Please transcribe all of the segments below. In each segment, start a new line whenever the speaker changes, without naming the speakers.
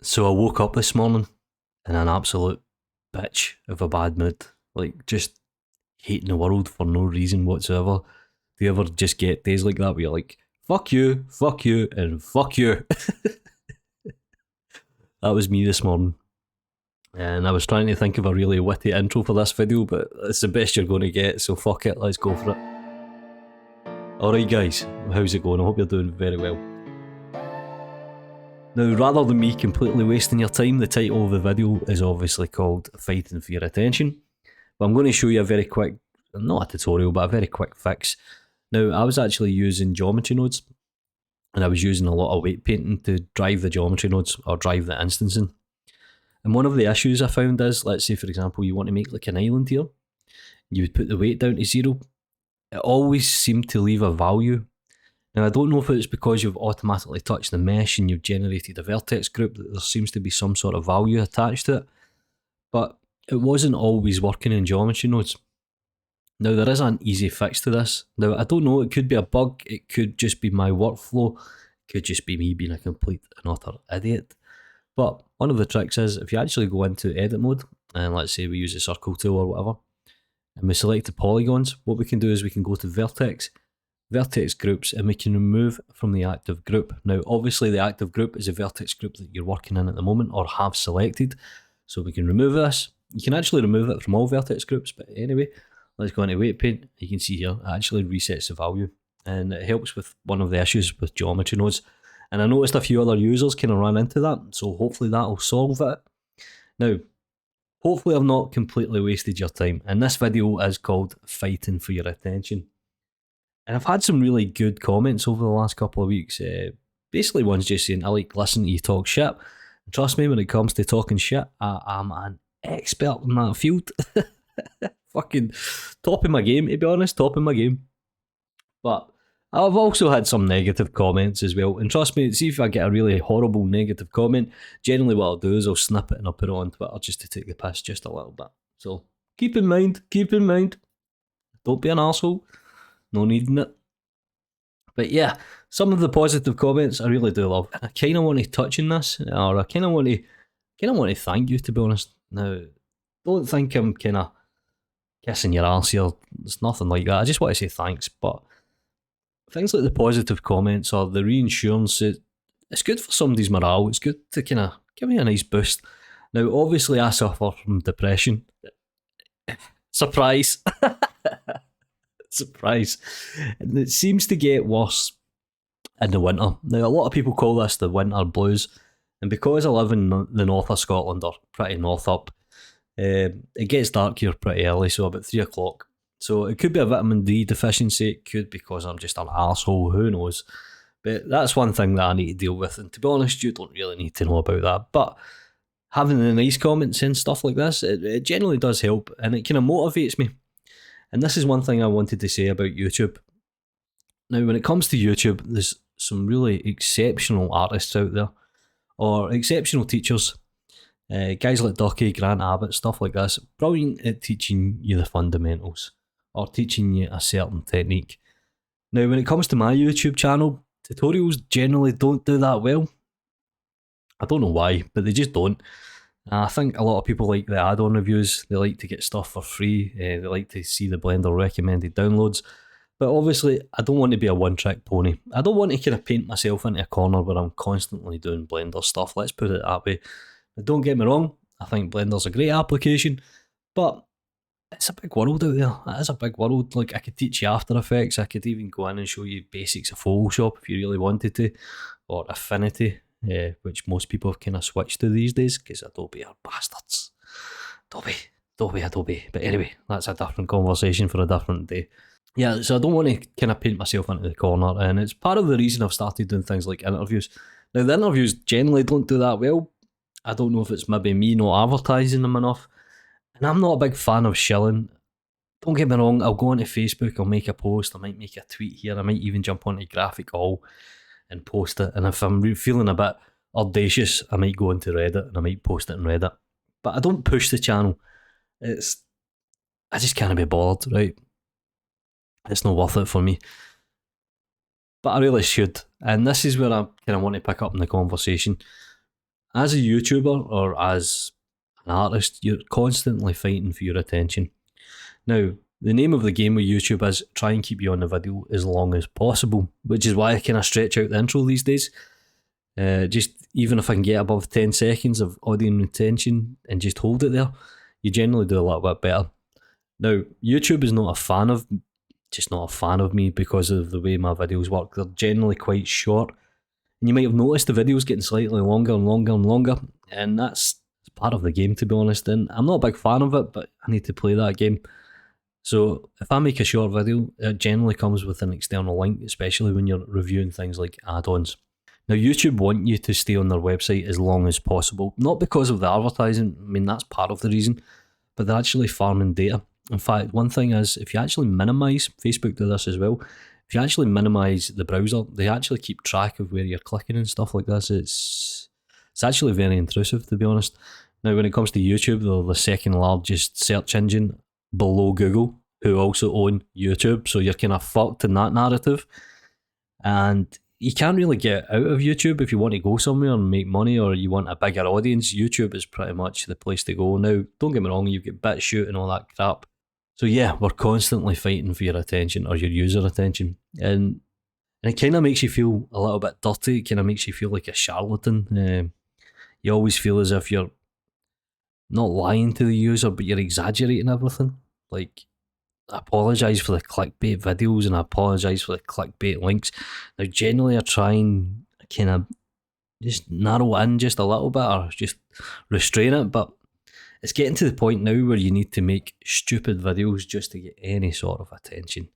So I woke up this morning in an absolute bitch of a bad mood. Like, just hating the world for no reason whatsoever. Do you ever just get days like that where you're like, fuck you, and fuck you? That was me this morning. And I was trying to think of a really witty intro for this video, but it's the best you're going to get, so fuck it, let's go for it. Alright, guys, how's it going? I hope you're doing very well. Now, rather than me completely wasting your time, the title of the video is obviously called Fighting for Your Attention. But I'm going to show you a very quick, not a tutorial, but a very quick fix. Now, I was actually using geometry nodes, and I was using a lot of weight painting to drive the geometry nodes or drive the instancing. And one of the issues I found is, let's say for example, you want to make like an island here, you would put the weight down to 0. It always seemed to leave a value. Now, I don't know if it's because you've automatically touched the mesh and you've generated a vertex group that there seems to be some sort of value attached to it, but it wasn't always working in geometry nodes. Now, there is an easy fix to this. Now, I don't know, it could be a bug, it could just be my workflow, it could just be me being a complete and utter idiot. But one of the tricks is, if you actually go into edit mode, and let's say we use a circle tool or whatever, and we select the polygons, what we can do is we can go to vertex groups, and we can remove from the active group. Now, obviously the active group is a vertex group that you're working in at the moment or have selected, so we can remove this. You can actually remove it from all vertex groups, but anyway, let's go into weight paint. You can see here, it actually resets the value, and it helps with one of the issues with geometry nodes. And I noticed a few other users kind of ran into that, so hopefully that'll solve it. Now, hopefully I've not completely wasted your time, and this video is called Fighting for Your Attention. And I've had some really good comments over the last couple of weeks. Basically, one's just saying, I like listening to you talk shit. And trust me, when it comes to talking shit, I'm an expert in that field. Fucking top of my game, to be honest, top of my game. But I've also had some negative comments as well. And trust me, see if I get a really horrible negative comment, generally what I'll do is I'll snip it and I'll put it on Twitter just to take the piss just a little bit. So keep in mind. Don't be an arsehole. No needing it. But yeah, some of the positive comments I really do love. I kind of want to touch on this, or I kind of want to thank you, to be honest. Now, don't think I'm kind of kissing your arse here. It's nothing like that. I just want to say thanks. But things like the positive comments or the reinsurance, it's good for somebody's morale. It's good to kind of give me a nice boost. Now, obviously, I suffer from depression. Surprise. Surprise. And it seems to get worse in the winter. Now, a lot of people call this the winter blues, and because I live in the north of Scotland, or pretty north up, it gets dark here pretty early, so about 3 o'clock. So it could be a vitamin D deficiency, it could be because I'm just an arsehole, who knows. But that's one thing that I need to deal with, and to be honest, you don't really need to know about that. But having the nice comments and stuff like this, it generally does help, and it kind of motivates me. And this is one thing I wanted to say about YouTube. Now, when it comes to YouTube, there's some really exceptional artists out there, or exceptional teachers. Guys like Ducky, Grant Abbott, stuff like this, brilliant at teaching you the fundamentals, or teaching you a certain technique. Now, when it comes to my YouTube channel, tutorials generally don't do that well. I don't know why, but they just don't. I think a lot of people like the add-on reviews. They like to get stuff for free. They like to see the Blender recommended downloads. But obviously, I don't want to be a one-trick pony. I don't want to kind of paint myself into a corner where I'm constantly doing Blender stuff. Let's put it that way. But don't get me wrong, I think Blender's a great application, but it's a big world out there. It is a big world. Like, I could teach you After Effects. I could even go in and show you basics of Photoshop if you really wanted to, or Affinity. Which most people have kind of switched to these days because Adobe are bastards. Adobe. But anyway, that's a different conversation for a different day. Yeah, so I don't want to kind of paint myself into the corner, and it's part of the reason I've started doing things like interviews. Now, the interviews generally don't do that well. I don't know if it's maybe me not advertising them enough, and I'm not a big fan of shilling. Don't get me wrong, I'll go onto Facebook, I'll make a post, I might make a tweet here, I might even jump onto Graphic All and post it, and if I'm feeling a bit audacious, I might go into Reddit and I might post it on Reddit. But I don't push the channel. I just can't be bothered, right? It's not worth it for me. But I really should, and this is where I kind of want to pick up in the conversation. As a YouTuber or as an artist, you're constantly fighting for your attention. Now, the name of the game with YouTube is try and keep you on the video as long as possible, which is why I kind of stretch out the intro these days. Just even if I can get above 10 seconds of audience retention and just hold it there, you generally do a little bit better. Now, YouTube is not a fan of, just not a fan of me because of the way my videos work. They're generally quite short. And you might have noticed the videos getting slightly longer and longer and longer. And that's part of the game, to be honest. And I'm not a big fan of it, but I need to play that game. So if I make a short video, it generally comes with an external link, especially when you're reviewing things like add-ons. Now, YouTube want you to stay on their website as long as possible, not because of the advertising, I mean, that's part of the reason, but they're actually farming data. In fact, one thing is, if you actually minimize, Facebook do this as well, if you actually minimize the browser, they actually keep track of where you're clicking and stuff like this. It's actually very intrusive, to be honest. Now, when it comes to YouTube, they're the second largest search engine below Google, who also own YouTube, so you're kind of fucked in that narrative. And you can't really get out of YouTube if you want to go somewhere and make money, or you want a bigger audience. YouTube is pretty much the place to go. Now, don't get me wrong, you get BitChute and all that crap. So yeah, we're constantly fighting for your attention or your user attention. And it kind of makes you feel a little bit dirty. It kind of makes you feel like a charlatan. You always feel as if you're not lying to the user, but you're exaggerating everything. Like, I apologise for the clickbait videos and I apologise for the clickbait links. Now, generally, I try and kind of just narrow it in just a little bit or just restrain it, but it's getting to the point now where you need to make stupid videos just to get any sort of attention.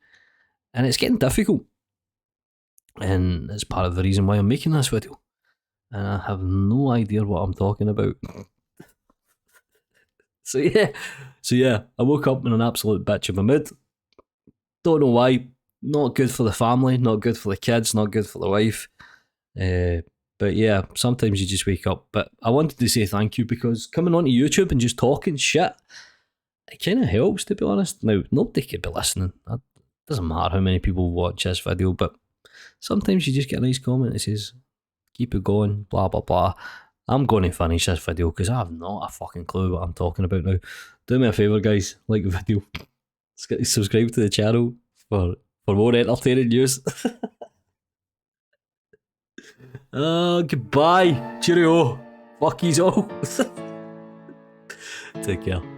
And it's getting difficult. And it's part of the reason why I'm making this video. And I have no idea what I'm talking about. So yeah, I woke up in an absolute bitch of a mood. Don't know why. Not good for the family, not good for the kids, not good for the wife. But yeah, sometimes you just wake up. But I wanted to say thank you because coming onto YouTube and just talking shit, it kind of helps, to be honest. Now, nobody could be listening. It doesn't matter how many people watch this video, but sometimes you just get a nice comment that says, keep it going, blah, blah, blah. I'm going to finish this video because I have not a fucking clue what I'm talking about now. Do me a favour, guys, like the video, subscribe to the channel for more entertaining news. Goodbye. Cheerio. Fuck yous all. Take care.